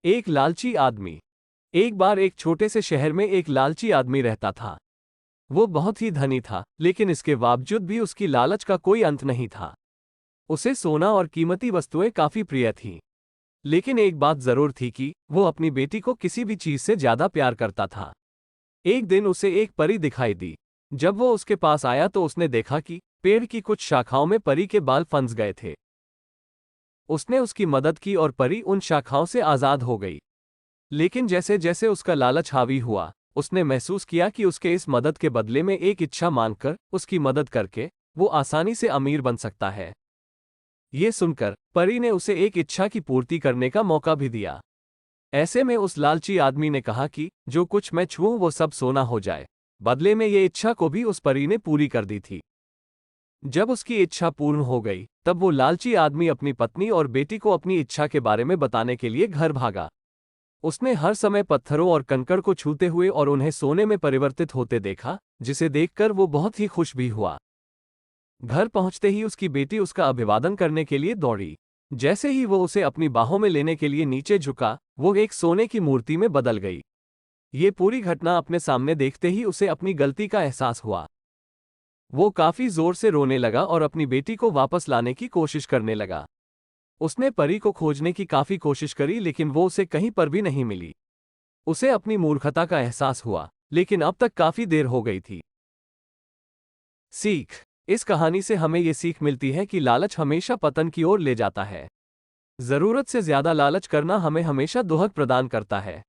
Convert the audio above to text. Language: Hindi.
एक लालची आदमी। एक बार एक छोटे से शहर में एक लालची आदमी रहता था। वो बहुत ही धनी था, लेकिन इसके बावजूद भी उसकी लालच का कोई अंत नहीं था। उसे सोना और कीमती वस्तुएं काफी प्रिय थीं। लेकिन एक बात जरूर थी कि वो अपनी बेटी को किसी भी चीज से ज्यादा प्यार करता था। एक दिन उसे एक परी दिखाई दी। जब वो उसके पास आया तो उसने देखा कि पेड़ की कुछ शाखाओं में परी के बाल फंस गए थे। उसने उसकी मदद की और परी उन शाखाओं से आजाद हो गई। लेकिन जैसे जैसे उसका लालच हावी हुआ, उसने महसूस किया कि उसके इस मदद के बदले में एक इच्छा मांगकर उसकी मदद करके वो आसानी से अमीर बन सकता है। ये सुनकर परी ने उसे एक इच्छा की पूर्ति करने का मौका भी दिया। ऐसे में उस लालची आदमी ने कहा कि जो कुछ मैं छूऊं वो सब सोना हो जाए। बदले में ये इच्छा को भी उस परी ने पूरी कर दी थी। जब उसकी इच्छा पूर्ण हो गई, तब वो लालची आदमी अपनी पत्नी और बेटी को अपनी इच्छा के बारे में बताने के लिए घर भागा। उसने हर समय पत्थरों और कंकड़ को छूते हुए और उन्हें सोने में परिवर्तित होते देखा, जिसे देखकर वो बहुत ही खुश भी हुआ। घर पहुंचते ही उसकी बेटी उसका अभिवादन करने के लिए दौड़ी। जैसे ही वो उसे अपनी बाहों में लेने के लिए नीचे झुका, वो एक सोने की मूर्ति में बदल गई। ये पूरी घटना अपने सामने देखते ही उसे अपनी गलती का एहसास हुआ। वो काफी जोर से रोने लगा और अपनी बेटी को वापस लाने की कोशिश करने लगा। उसने परी को खोजने की काफी कोशिश करी, लेकिन वो उसे कहीं पर भी नहीं मिली। उसे अपनी मूर्खता का एहसास हुआ, लेकिन अब तक काफी देर हो गई थी। सीख। इस कहानी से हमें ये सीख मिलती है कि लालच हमेशा पतन की ओर ले जाता है। जरूरत से ज्यादा लालच करना हमें हमेशा दुहक प्रदान करता है।